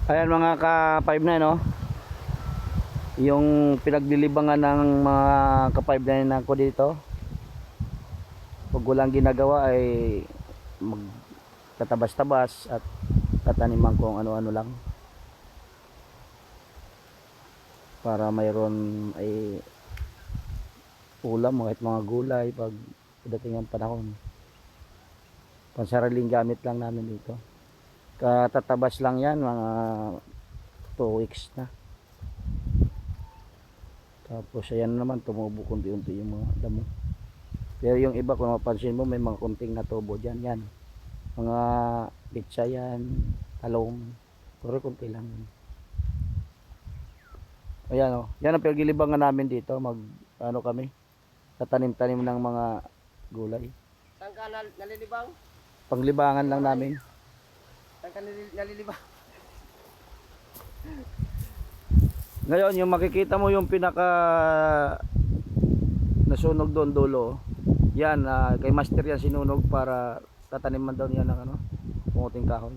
Ayan mga ka-5 na no. Yung pinaglilibangan ng mga ka-5 na ko dito. Pag walang ginagawa ay magtatabas-tabas at tataniman kung ano-ano lang. Para mayroon ay ulam kahit mga gulay pag dating ang panahon. Pansariling gamit lang namin dito. Katatabas lang yan, mga 2 weeks na. Tapos ayan naman, tumubo kunti-unti yung mga damo. Pero yung iba kung mapansin mo, may mga kunting natubo dyan. Yan, mga pitsa yan, talong, pero kunti lang. Ayan o, yan ang pagilibangan namin dito. Mag ano kami, tatanim-tanim ng mga gulay. Saan ka nalilibang? Panglibangan lang namin. Saan ka nalilibang? Ngayon, yung makikita mo yung pinaka nasunog doon dulo. Yan, kay Master yan sinunog para tataniman daw niya ng ano, punguting kahoy.